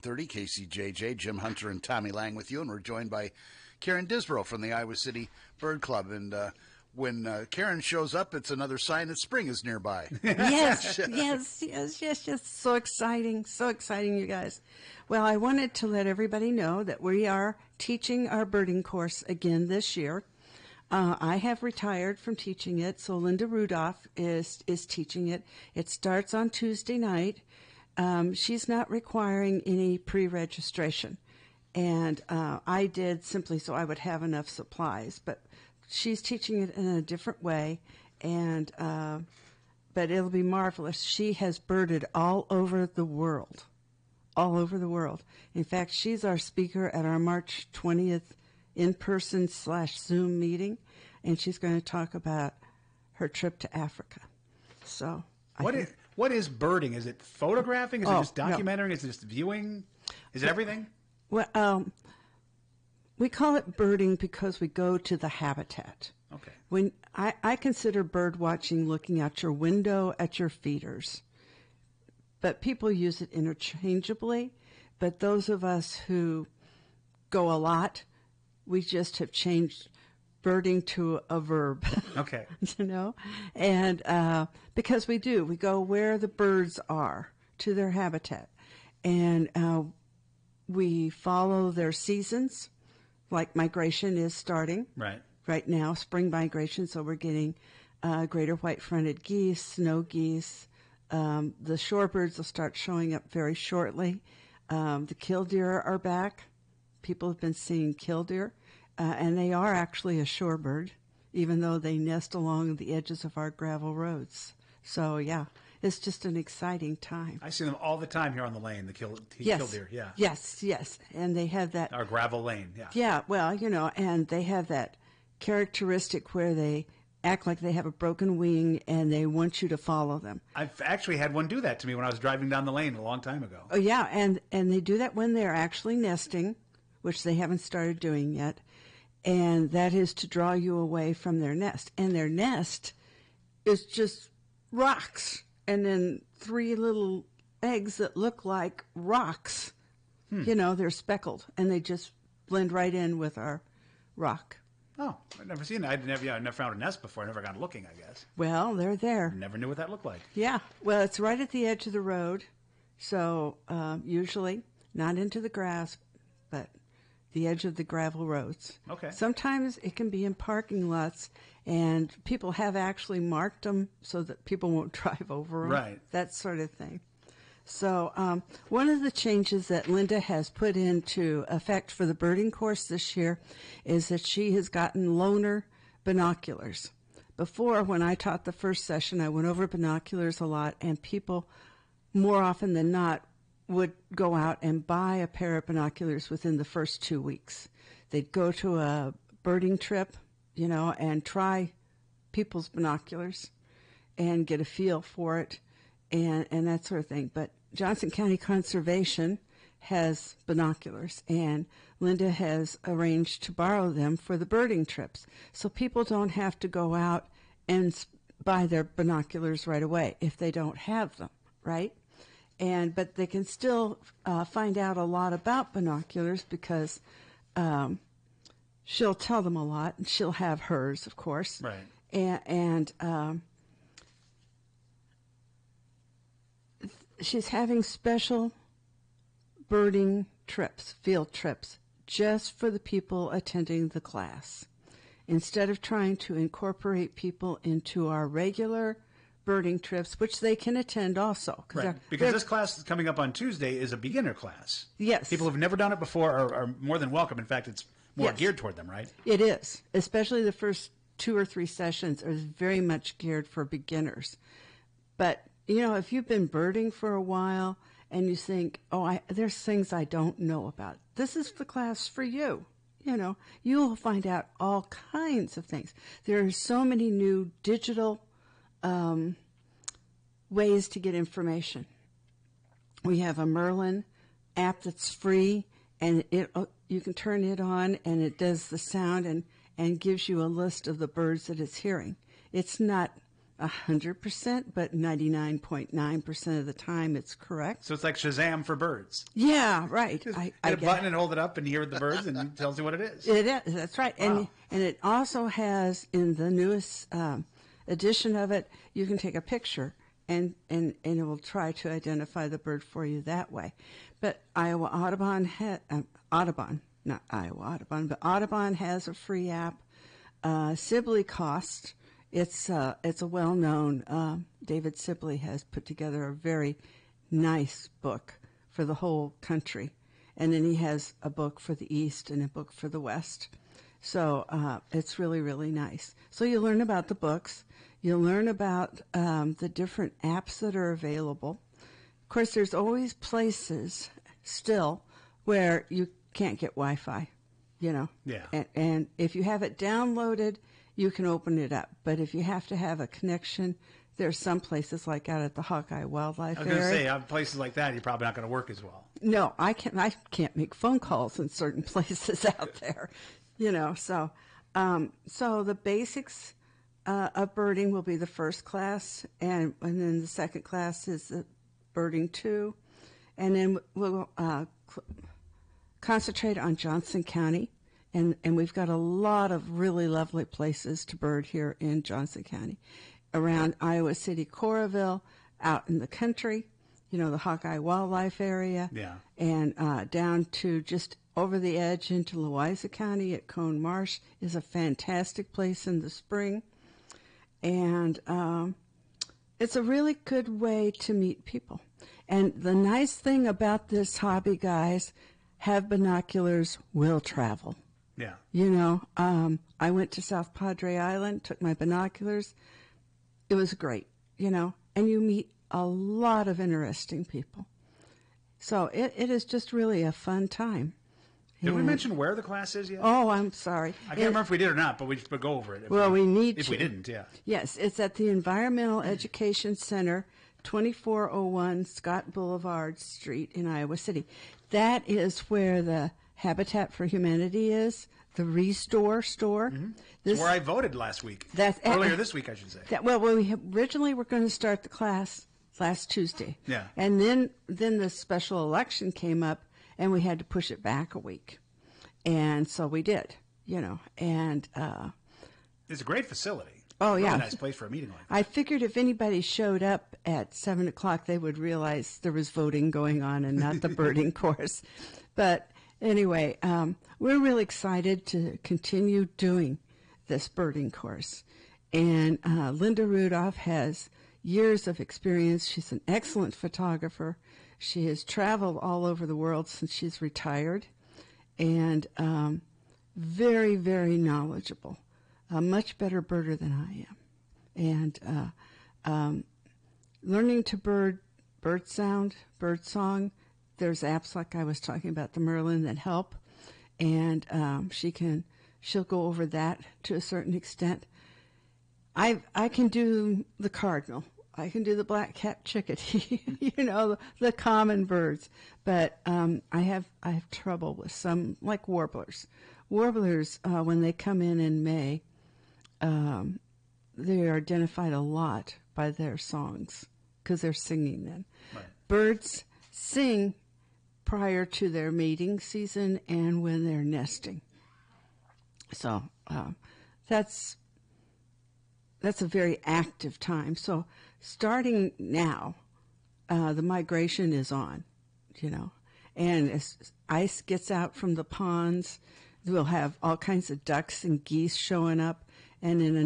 30 KCJJ, Jim Hunter and Tommy Lang with you, and we're joined by Karen Disbrow from the Iowa City Bird Club. And when Karen shows up, it's another sign that spring is nearby. Yes. So exciting, you guys. Well, I wanted to let everybody know that we are teaching our birding course again this year. I have retired from teaching it, so Linda Rudolph is teaching it. It starts on Tuesday night. She's not requiring any pre-registration, and I did simply so I would have enough supplies. But she's teaching it in a different way, and but it'll be marvelous. She has birded all over the world. In fact, she's our speaker at our March 20th in-person / Zoom meeting, and she's going to talk about her trip to Africa. So what is birding? Is it photographing? Is it just documenting? No. Is it just viewing? Is it everything? Well, we call it birding because we go to the habitat. Okay. When I consider bird watching looking out your window at your feeders, but people use it interchangeably. But those of us who go a lot, we just have changed birding to a verb. Okay. And because we go where the birds are, to their habitat. And we follow their seasons, like migration is starting. Right now, spring migration, so we're getting greater white-fronted geese, snow geese. The shorebirds will start showing up very shortly. The killdeer are back. People have been seeing killdeer. And they are actually a shorebird, even though they nest along the edges of our gravel roads. So, yeah, it's just an exciting time. I see them all the time here on the lane, the killdeer. Yeah. Yes. And they have that. Our gravel lane, yeah. Yeah, well, and they have that characteristic where they act like they have a broken wing and they want you to follow them. I've actually had one do that to me when I was driving down the lane a long time ago. Oh, yeah, and they do that when they're actually nesting, which they haven't started doing yet. And that is to draw you away from their nest. And their nest is just rocks. And then 3 little eggs that look like rocks. They're speckled. And they just blend right in with our rock. Oh, I've never seen that. I never found a nest before. I never got looking, I guess. Well, they're there. Never knew what that looked like. Yeah. Well, it's right at the edge of the road. So usually not into the grass, but the edge of the gravel roads. Okay. Sometimes it can be in parking lots, and people have actually marked them so that people won't drive over them. Right. That sort of thing. So one of the changes that Linda has put into effect for the birding course this year is that she has gotten loaner binoculars. Before, when I taught the first session, I went over binoculars a lot, and people, more often than not, would go out and buy a pair of binoculars within the first 2 weeks. They'd go to a birding trip, and try people's binoculars and get a feel for it and that sort of thing. But Johnson County Conservation has binoculars, and Linda has arranged to borrow them for the birding trips. So people don't have to go out and buy their binoculars right away if they don't have them, right? But they can still find out a lot about binoculars because she'll tell them a lot, and she'll have hers, of course. Right. And she's having special birding trips, field trips, just for the people attending the class. Instead of trying to incorporate people into our regular birding trips, which they can attend also. Right. Because this class is coming up on Tuesday is a beginner class. Yes. People who have never done it before are more than welcome. In fact, it's more geared toward them, right? It is. Especially the first 2 or 3 sessions are very much geared for beginners. But, if you've been birding for a while and you think, there's things I don't know about, this is the class for you. You'll find out all kinds of things. There are so many new digital ways to get information. We have a Merlin app that's free, and you can turn it on, and it does the sound and gives you a list of the birds that it's hearing. It's not 100%, but 99.9% of the time it's correct. So it's like Shazam for birds. Yeah, right. Just I hit a get button and hold it up and hear the birds and it tells you what it is. it is. That's right. Wow. And it also has, in the newest edition of it, you can take a picture and it will try to identify the bird for you that way. But Iowa Audubon, not Iowa Audubon, but Audubon has a free app. Sibley cost. It's a well-known, David Sibley has put together a very nice book for the whole country. And then he has a book for the East and a book for the West. So it's really, really nice. So you learn about the books. You learn about the different apps that are available. Of course, there's always places still where you can't get Wi-Fi, you know. Yeah. And if you have it downloaded, you can open it up. But if you have to have a connection, there's some places like out at the Hawkeye Wildlife I was going to Area. say, places like that, you're probably not going to work as well. No, I can't make phone calls in certain places out there, you know. So the basics of birding will be the first class, and then the second class is the birding 2, and then we'll concentrate on Johnson County, and we've got a lot of really lovely places to bird here in Johnson County, around Iowa City, Coralville, out in the country, you know, the Hawkeye Wildlife Area, Yeah. and down to just over the edge into Louisa County at Cone Marsh is a fantastic place in the spring, and it's a really good way to meet people. And the nice thing about this hobby, guys, have binoculars, will travel. Yeah. You know, I went to South Padre Island, took my binoculars. It was great, you know, and you meet a lot of interesting people. So it is just really a fun time. Did we And- mention where the class is yet? Oh, I'm sorry. I can't remember if we did or not, but we should go over it. Well, we need If to. we didn't, yeah. Yes, it's at the Environmental Education Center, 2401 Scott Boulevard Street in Iowa City. That is where the Habitat for Humanity is, the Restore store. It's where I voted last week. Earlier this week, I should say. We originally were going to start the class last Tuesday. Yeah. And then the special election came up, and we had to push it back a week. And so we did, you know, and It's a great facility. Oh, Really yeah. nice place for a meeting like that. I figured if anybody showed up at 7 o'clock, they would realize there was voting going on and not the birding course. But anyway, we're really excited to continue doing this birding course. And Linda Rudolph has years of experience. She's an excellent photographer. She has traveled all over the world since she's retired, and very, very knowledgeable. A much better birder than I am. And learning to bird sound, bird song, there's apps like I was talking about, the Merlin, that help. And she'll go over that to a certain extent. I can do the cardinal. I can do the black-capped chickadee, you know, the common birds. But I have trouble with some, like warblers. Warblers, when they come in May, they are identified a lot by their songs because they're singing then. Right. Birds sing prior to their mating season and when they're nesting. So that's a very active time. So starting now, the migration is on, you know. And as ice gets out from the ponds, we'll have all kinds of ducks and geese showing up. And in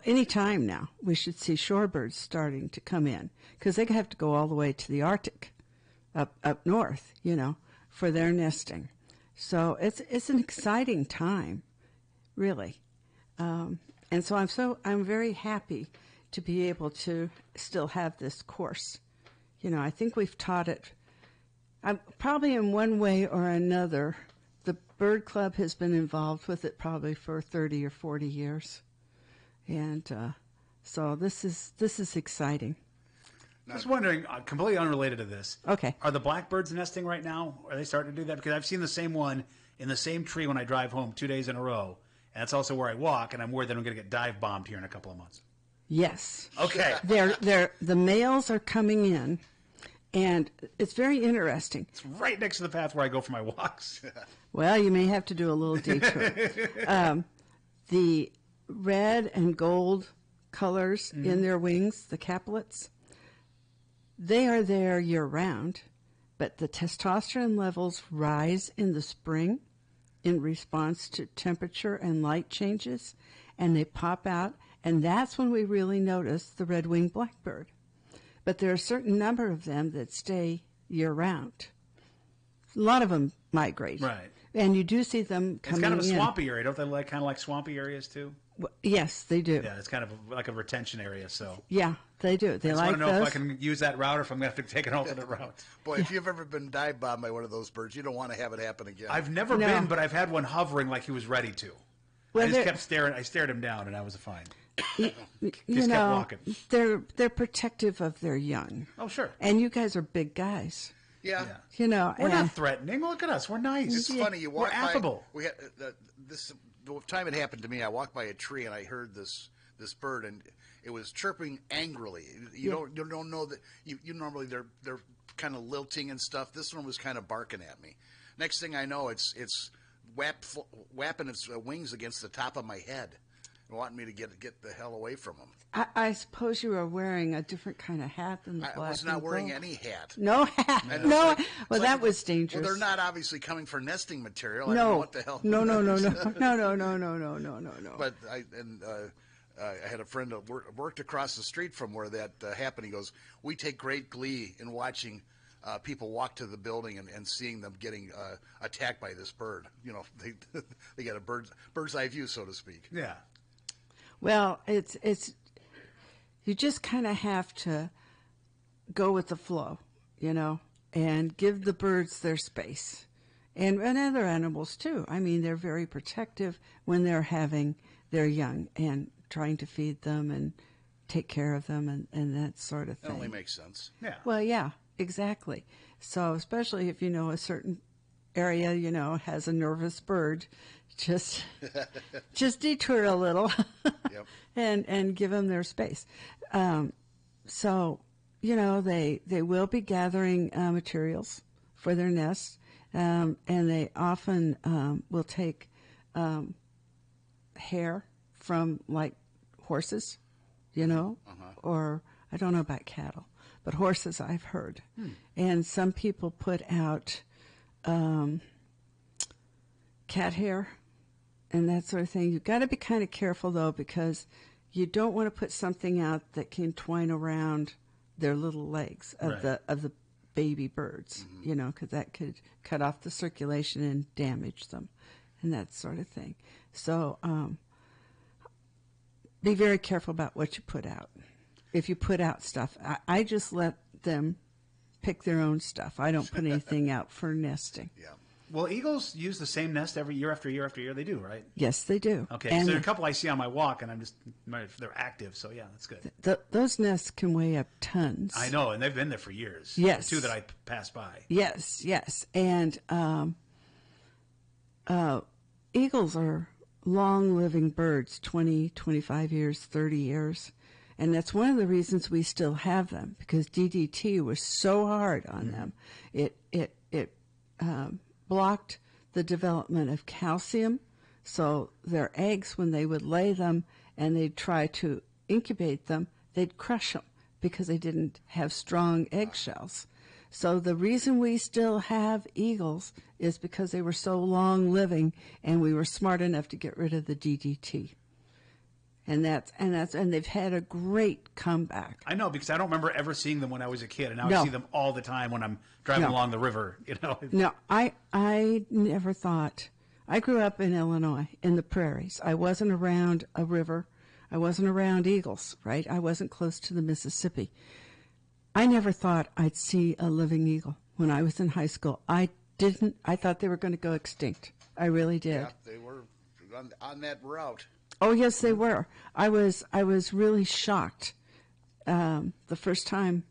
any time now, we should see shorebirds starting to come in because they have to go all the way to the Arctic, up north, you know, for their nesting. So it's an exciting time, really. And so I'm very happy to be able to still have this course. You know, I think we've taught it probably in one way or another. The Bird Club has been involved with it probably for 30 or 40 years. And so this is exciting. Just wondering, completely unrelated to this. Okay. Are the blackbirds nesting right now? Are they starting to do that? Because I've seen the same one in the same tree when I drive home 2 days in a row. And that's also where I walk, and I'm worried that I'm going to get dive bombed here in a couple of months. Yes. Okay. The males are coming in, and it's very interesting. It's right next to the path where I go for my walks. Well, you may have to do a little detour. The red and gold colors in their wings, the caplets, they are there year-round, but the testosterone levels rise in the spring in response to temperature and light changes, and they pop out, and that's when we really notice the red-winged blackbird. But there are a certain number of them that stay year-round. A lot of them migrate. Right. And you do see them coming in. It's kind of a swampy area. Don't they kind of like swampy areas too? Well, yes, they do. Yeah, it's kind of like a retention area. So yeah, they do. They I just like want to know those. if I can use that route or if I'm going to have to take an alternate route. Boy, if you've ever been dive bombed by one of those birds, you don't want to have it happen again. I've never No. been, but I've had one hovering like he was ready to. Well, I just they're- kept staring. I stared him down, and I was fine. You kept know, walking. they're protective of their young. Oh, sure. And you guys are big guys. yeah. Yeah. You know, We're and- not threatening. Look at us. We're nice. It's funny. You walk We're affable. By, we had this the time it happened to me. I walked by a tree and I heard this bird, and it was chirping angrily. You don't know that you normally they're kind of lilting and stuff. This one was kind of barking at me. Next thing I know, it's whapping its wings against the top of my head, and wanting me to get the hell away from them. I suppose you were wearing a different kind of hat than the black. I was not and wearing gold. any hat. No hat. And it's No. like- it's Well, like- that was dangerous. Well, they're not obviously coming for nesting material. I don't know No. what the hell. No. No. But I had a friend that worked across the street from where that happened. He goes, "We take great glee in watching people walk to the building and seeing them getting attacked by this bird. You know, they got a bird's eye view, so to speak." Yeah. Well, it's you just kind of have to go with the flow, you know, and give the birds their space, and other animals too. I mean, they're very protective when they're having their young and trying to feed them and take care of them and that sort of That thing. only makes sense. Yeah. Well, yeah, exactly. So especially if you know a certain area, you know, has a nervous bird, just detour a little Yep. and give them their space. So, you know, they will be gathering materials for their nests, and they often will take hair from like horses, you know, or I don't know about cattle, but horses I've heard. And some people put out cat hair and that sort of thing. You've got to be kind of careful though, because you don't want to put something out that can twine around their little legs of Right. the baby birds, you know, because that could cut off the circulation and damage them and that sort of thing. So be very careful about what you put out. If you put out stuff, I just let them pick their own stuff. I don't put anything out for nesting. Yeah. Well, eagles use the same nest every year after year after year. They do, right? Yes, they do. Okay. And so there are a couple I see on my walk, and they're active. So yeah, that's good. those nests can weigh up tons. I know, and they've been there for years. Yes. The two that I passed by. Yes. And eagles are long-living birds, 20, 25 years, 30 years. And that's one of the reasons we still have them, because DDT was so hard on them. It blocked the development of calcium, so their eggs, when they would lay them and they'd try to incubate them, they'd crush them because they didn't have strong eggshells. So the reason we still have eagles is because they were so long living and we were smart enough to get rid of the DDT. And they've had a great comeback. I know, because I don't remember ever seeing them when I was a kid, and now No. I see them all the time when I'm driving No. along the river. You know. No, I never thought. I grew up in Illinois, in the prairies. I wasn't around a river. I wasn't around eagles, right? I wasn't close to the Mississippi. I never thought I'd see a living eagle when I was in high school. I thought they were going to go extinct. I really did. Yeah, they were on that route. Oh, yes, they were. I was really shocked the first time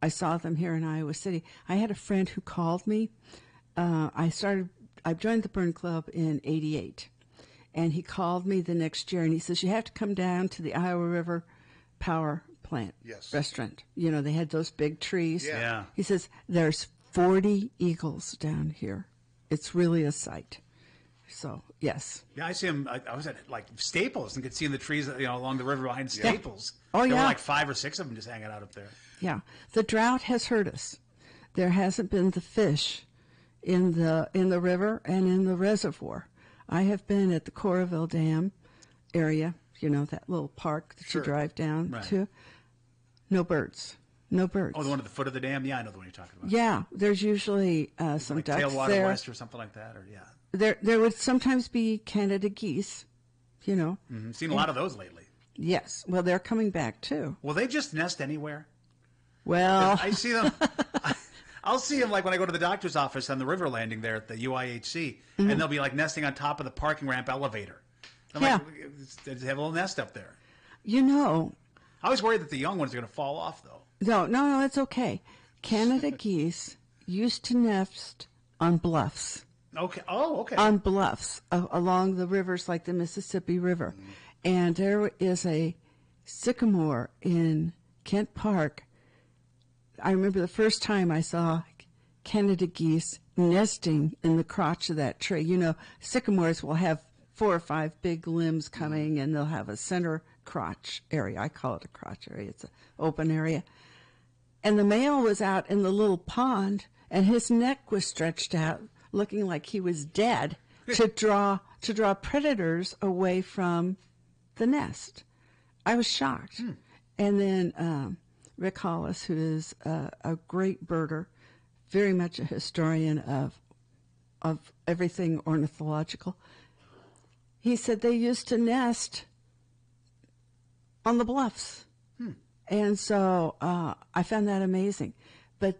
I saw them here in Iowa City. I had a friend who called me. I joined the Burn Club in '88, and he called me the next year, and he says, "You have to come down to the Iowa River power plant Yes. restaurant. You know, they had those big trees. Yeah. Yeah. He says, there's 40 eagles down here. It's really a sight. So, yes. Yeah, I see them. I was at like Staples and could see in the trees, along the river behind Staples. Oh, There yeah. were like 5 or 6 of them just hanging out up there. Yeah. The drought has hurt us. There hasn't been the fish in the river and in the reservoir. I have been at the Coralville Dam area, that little park that Sure. you drive down Right. to. No birds. No birds. Oh, the one at the foot of the dam? Yeah, I know the one you're talking about. Yeah, there's usually some Like ducks Tailwater there. West or something like that, or yeah. There would sometimes be Canada geese, Mm-hmm. Seen a lot of those lately. Yes. Well, they're coming back too. Will they just nest anywhere? Well, I see them. I'll see them like when I go to the doctor's office on the river landing there at the UIHC, and they'll be like nesting on top of the parking ramp elevator. I'm Yeah. like, they have a little nest up there. I I was worried that the young ones are going to fall off, though. no, it's okay. Canada geese used to nest on bluffs. Okay. Oh, okay. On bluffs along the rivers like the Mississippi River. And there is a sycamore in Kent Park. I remember the first time I saw Canada geese nesting in the crotch of that tree. Sycamores will have 4 or 5 big limbs coming, and they'll have a center crotch area. I call it a crotch area. It's an open area. And the male was out in the little pond, and his neck was stretched out, looking like he was dead, to draw predators away from the nest. I was shocked. And then Rick Hollis, who is a great birder, very much a historian of everything ornithological, he said they used to nest on the bluffs. And so I found that amazing. But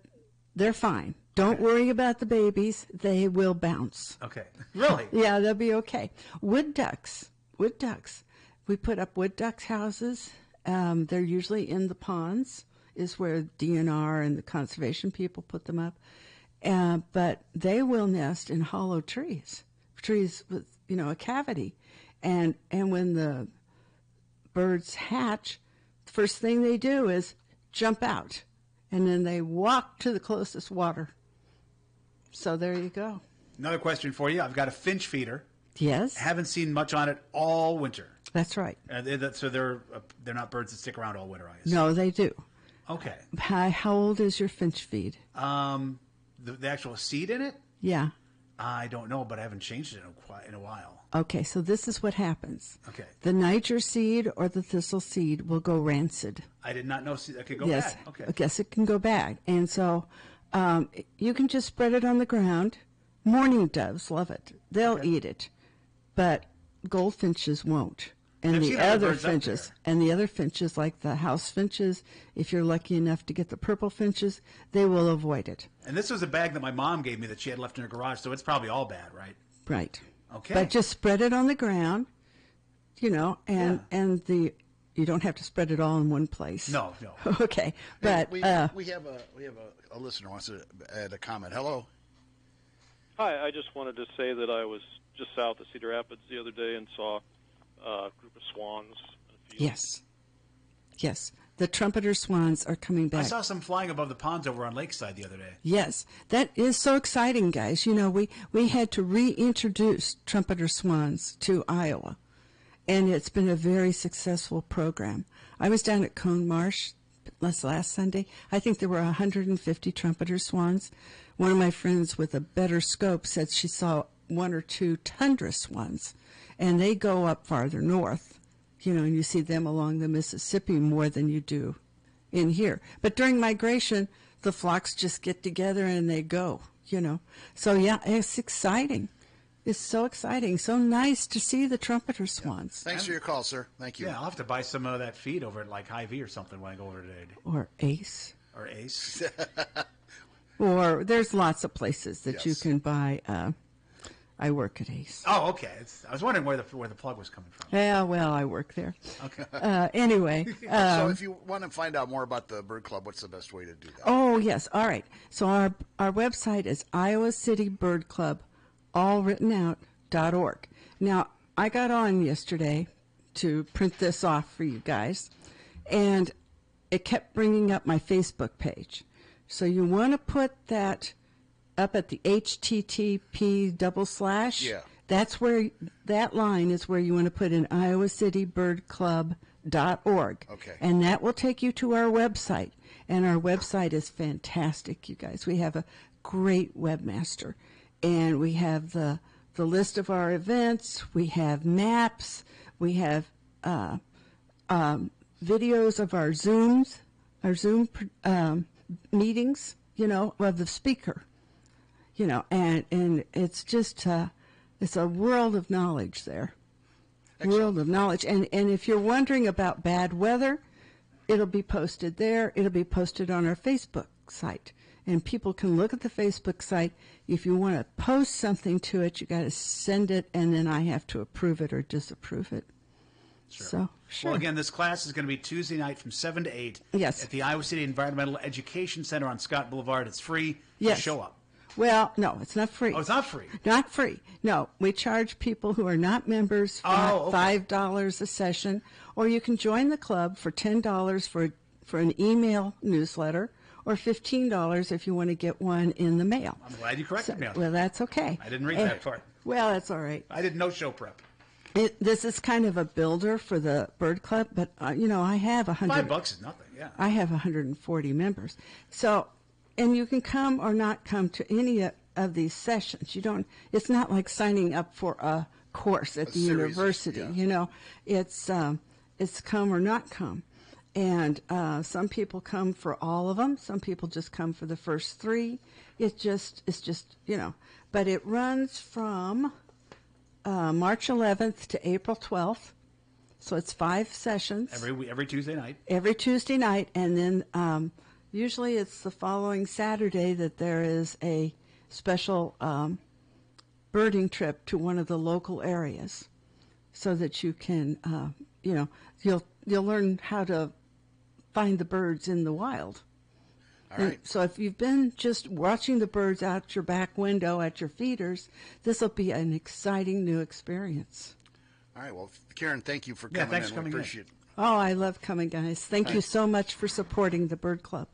they're fine. Don't worry about the babies. They will bounce. Okay. Really? Yeah, they'll be okay. Wood ducks. We put up wood ducks houses. They're usually in the ponds, is where DNR and the conservation people put them up. But they will nest in hollow trees with, a cavity. And when the birds hatch, the first thing they do is jump out. And then they walk to the closest water. So there you go. Another question for you. I've got a finch feeder. Yes, Haven't seen much on it all winter. that's right. So they're not birds that stick around all winter, I guess. No, they do. Okay. How old is your finch feed? The actual seed in it, Yeah. I don't know, but I haven't changed it in a while. Okay, so this is what happens. Okay. The Niger seed or the thistle seed will go rancid. I did not know it could go Yes. bad. Okay. I guess it can go bad. And so you can just spread it on the ground. Mourning doves love it. They'll eat it. But goldfinches won't. And I've the seen other other birds up finches, there. and the other finches, like the house finches, if you're lucky enough to get the purple finches, they will avoid it. And this was a bag that my mom gave me that she had left in her garage, so it's probably all bad, right? Right. Okay. But just spread it on the ground, and you don't have to spread it all in one place. No. Okay. But we have a listener who wants to add a comment. Hello. Hi, I just wanted to say that I was just south of Cedar Rapids the other day and saw a group of swans. In a field. yes, the trumpeter swans are coming I back. saw some flying above the ponds over on Lakeside the other day. Yes, that is so exciting, guys. We had to reintroduce trumpeter swans to Iowa, and it's been a very successful program. I was down at Cone Marsh last Sunday. I think there were 150 trumpeter swans. One of my friends with a better scope said she saw 1 or 2 tundra swans, and they go up farther north, and you see them along the Mississippi more than you do in here. But during migration, the flocks just get together and they go, So, yeah, it's exciting. It's so exciting. So nice to see the trumpeter swans. Thanks for your call, sir. Thank you. Yeah, I'll have to buy some of that feed over at like Hy-Vee or something when I go over today. Or Ace. Or Ace. Or there's lots of places that you Yes. can buy. I work at Ace. Oh, okay. I was wondering where the plug was coming from. Yeah, well, I work there. Okay. Anyway. So if you want to find out more about the Bird Club, what's the best way to do that? Oh, yes. All right. So our website is Iowa City Bird Club, all written out, .org. Now, I got on yesterday to print this off for you guys, and it kept bringing up my Facebook page. So you want to put that up at the HTTP:/. Yeah. That's where that line is where you want to put in iowacitibirdclub.org. Okay. And that will take you to our website. And our website is fantastic, you guys. We have a great webmaster. And we have the list of our events. We have maps. We have videos of our Zoom meetings, of the speaker. And it's just, it's a world of knowledge there. Excellent. World of knowledge. And if you're wondering about bad weather, it'll be posted there. It'll be posted on our Facebook site. And people can look at the Facebook site. If you want to post something to it, you got to send it, and then I have to approve it or disapprove it. Sure. So, sure. Well, again, this class is going to be Tuesday night from 7 to 8 Yes. at the Iowa City Environmental Education Center on Scott Boulevard. It's free. Yes. So show up. Well, no, it's not free. Oh, it's not free. Not free. No, we charge people who are not members $5 a session, or you can join the club for $10 for an email newsletter, or $15 if you want to get one in the mail. I'm glad you corrected me on that. Well, that's okay. I didn't read that part. Well, that's all right. I didn't know show prep. This is kind of a builder for the Bird Club, but I have $5 is nothing. Yeah. I have 140 members. So, and you can come or not come to any of these sessions. It's not like signing up for a course at the university. Yeah. It's come or not come. And some people come for all of them. Some people just come for the first 3. It's just, but it runs from March 11th to April 12th. So it's 5 sessions. Every Tuesday night. Every Tuesday night. And then usually it's the following Saturday that there is a special birding trip to one of the local areas so that you can, you'll learn how to find the birds in the wild. All right. So if you've been just watching the birds out your back window at your feeders, this will be an exciting new experience. All right. Well, Karen, thank you for coming thanks in. for coming We appreciate it. Oh, I love coming, guys. Thank you so much for supporting the Bird Club.